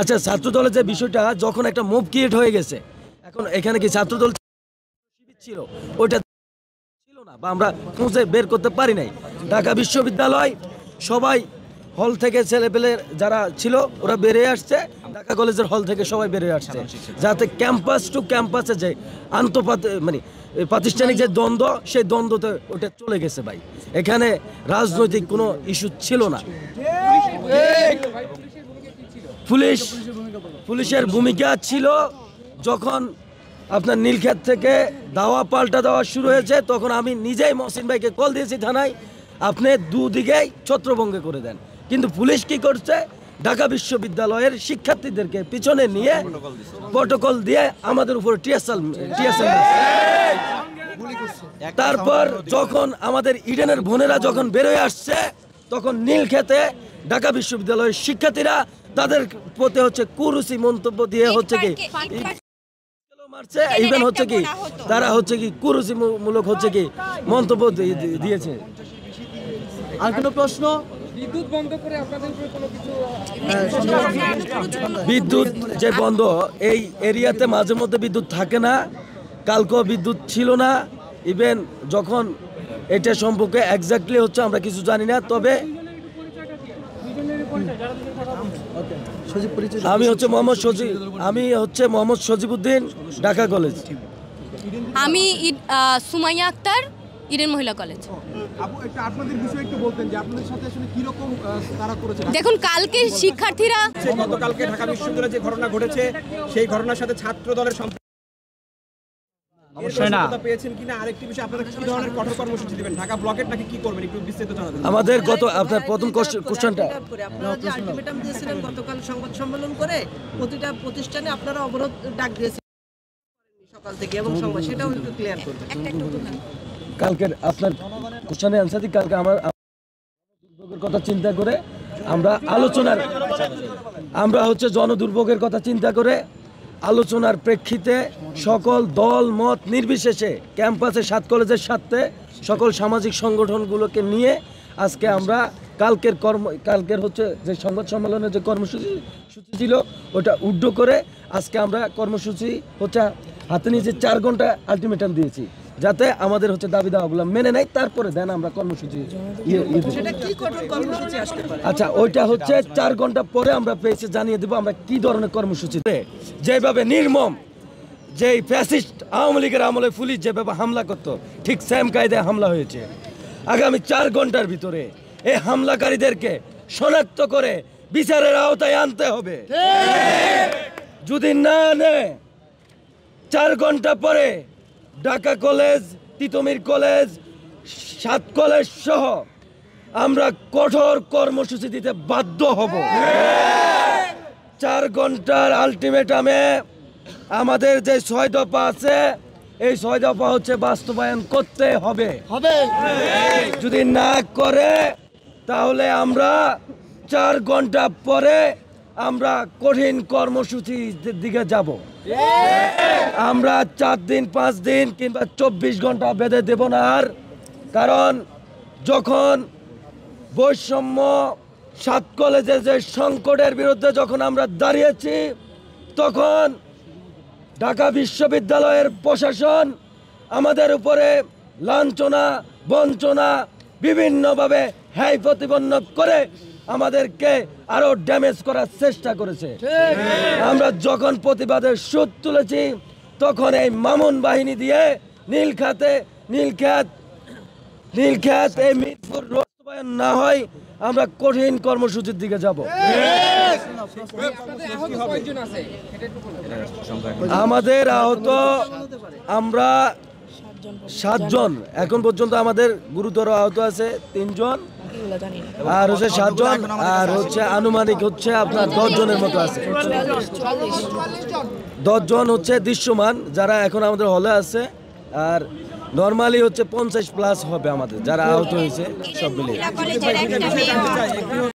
আচ্ছা, ছাত্র দলের যে বিষয়টা যখন একটা মুভ ক্রিয়েট হয়ে গেছে, এখন এখানে কি ছাত্র দল ছিল ওইটা ছিল না, বা আমরা খুঁজে বের করতে পারি নাই। ঢাকা বিশ্ববিদ্যালয় সবাই হল থেকে ছেলেপেলে যারা ছিল ওরা বেরিয়ে আসছে, ঢাকা কলেজের হল থেকে সবাই বেরিয়ে আসছে, যাতে ক্যাম্পাস টু ক্যাম্পাসে যে মানে প্রাতিষ্ঠানিক যে দ্বন্দ্ব, সেই দ্বন্দ্বতে ওটা চলে গেছে ভাই। এখানে রাজনৈতিক কোনো ইস্যু ছিল না। পুলিশের ভূমিকা ছিল যখন আপনার নীলক্ষেত থেকে দাওয়া পাল্টা দেওয়া শুরু হয়েছে, তখন আমি নিজেই মহসিন ভাইকে কল দিয়েছি থানায়, আপনি দুদিকেই ছত্রভঙ্গ করে দেন। কিন্তু পুলিশ কি করছে, ঢাকা বিশ্ববিদ্যালয়ের শিক্ষার্থীদেরকে পিছনে নিয়ে প্রটোকল দিয়ে আমাদের উপর টিএসএল তারপর যখন আমাদের ইডেনের বোনেরা যখন বেরোয় আসছে, তখন নীলক্ষেতে ঢাকা বিশ্ববিদ্যালয়ের শিক্ষার্থীরা তাদের প্রতি হচ্ছে কুরুচি মন্তব্য দিয়ে হচ্ছে কি মারছে, ইভেন হচ্ছে কি তারা হচ্ছে কি কুরুচি মূলক হচ্ছে কি মন্তব্য দিয়েছে। আর কোনো প্রশ্ন? বিদ্যুৎ বন্ধ করে আপনাদের উপরে কোনো কিছু বিদ্যুৎ যে বন্ধ, এই এরিয়াতে মাঝে মধ্যে বিদ্যুৎ থাকে না, কালকেও বিদ্যুৎ ছিল না। ইভেন যখন এটা সম্পর্কে এক্স্যাক্টলি হচ্ছে আমরা কিছু জানি না, তবে আমি হচ্ছে মোহাম্মদ সজিবউদ্দিন, ঢাকা কলেজ। আমি সুমাইয়া আক্তার, ইডেন মহিলা কলেজ। আপনাদের বিষয়ে একটু বলতেন যে আপনাদের সাথে আসলে কি রকম তারা করেছে? দেখুন, কালকে শিক্ষার্থীরা গতকালকে ঢাকা বিশ্ববিদ্যালয়ে যে ঘটনা ঘটেছে, সেই ঘটনার সাথে ছাত্র দলের অবশ্যই না পেয়েছেন কিনা, আরেকটি বিষয় আপনারা কি ধরনের কঠোর কর্মসূচি দিবেন, ঢাকা ব্লকের নাকি কি করবেন, একটু বিস্তারিত জানাবেন। আমাদের গত আপনার প্রথম কোশ্চেনটা, আপনারা যে আলটিমেটাম দিয়েছিলেন গতকাল সংবাদ সম্মেলন করে, প্রতিটা প্রতিষ্ঠানে আপনারা অবরোধ ডাক দিয়েছেন সকাল থেকে এবং সংবাদ, সেটাও একটু ক্লিয়ার করবেন। কালকের আপনার কোশ্চেনের অ্যানসার দিই। কালকে আমার দুর্ভোগের কথা চিন্তা করে আমরা হচ্ছে জনদুর্ভোগের কথা চিন্তা করে আলোচনার প্রেক্ষিতে সকল দল মত নির্বিশেষে ক্যাম্পাসে 7 কলেজের সাথে সকল সামাজিক সংগঠনগুলোকে নিয়ে আজকে আমরা কালকের হচ্ছে যে সংবাদ সম্মেলনের যে কর্মসূচি ছিল ওটা উড্ড করে আজকে আমরা কর্মসূচি হচ্ছে হাতে নিয়ে যে 4 ঘন্টা আলটিমেটাম দিয়েছি, যাতে আমাদের হচ্ছে দাবি দাওয়াগুলো মেনে নেয়, তারপরে দেন আমরা কর্মসূচি। আচ্ছা, ওইটা হচ্ছে 4 ঘন্টা পরে আমরা পেয়েছি, জানিয়ে দেবো আমরা কি ধরনের কর্মসূচি। যেভাবে নির্মম যেই ফ্যাসিস্ট আওয়ামী লীগের আমলে পুলিশ যেভাবে হামলা করতো, ঠিক সেম কায়দায় হামলা হয়েছে। আগামী 4 ঘন্টার ভিতরে এই হামলাকারীদেরকে শনাক্ত করে বিচারের আওতায় আনতে হবে। যদি না নেয়, 4 ঘন্টা পরে Dhaka college, Titumir college, 7 college সহ আমরা কঠোর কর্মসূচি দিতে বাধ্য হব। 4 ঘন্টার আলটিমেটামে আমাদের যে 6 দফা আছে, এই 6 দফা হচ্ছে বাস্তবায়ন করতে হবে। যদি না করে তাহলে আমরা 4 ঘন্টা পরে আমরা কঠিন কর্মসূচির দিকে যাব। আমরা 4 দিন 5 দিন কিংবা 24 ঘন্টা বেঁধে দেব না আর, কারণ যখন বৈষম্য 7 কলেজের যে সংকটের বিরুদ্ধে যখন আমরা দাঁড়িয়েছি, তখন ঢাকা বিশ্ববিদ্যালয়ের প্রশাসন আমাদের উপরে লাঞ্ছনা বঞ্চনা বিভিন্নভাবে হ্যায় প্রতিপন্ন করে আমাদেরকে আরো ড্যামেজ করার চেষ্টা করেছে। আমরা যখন প্রতিবাদের সুর তুলেছি, তখন এই মামুন বাহিনী দিয়ে নীলক্ষেত এই মিরপুর বাস্তবায়ন না হয় আমরা কঠিন কর্মসূচির দিকে যাব। আমাদের আহত আমরা 7 জন, এখন পর্যন্ত আমাদের গুরুতর আহত আছে 3 জন, আর হচ্ছে 7 জন, আর হচ্ছে আনুমানিক হচ্ছে আপনার 10 জনের মতো আছে। 10 জন হচ্ছে দৃশ্যমান যারা এখন আমাদের হলে আছে, আর নর্মালি হচ্ছে 50+ হবে আমাদের যারা আহত হয়েছে সব মিলিয়ে।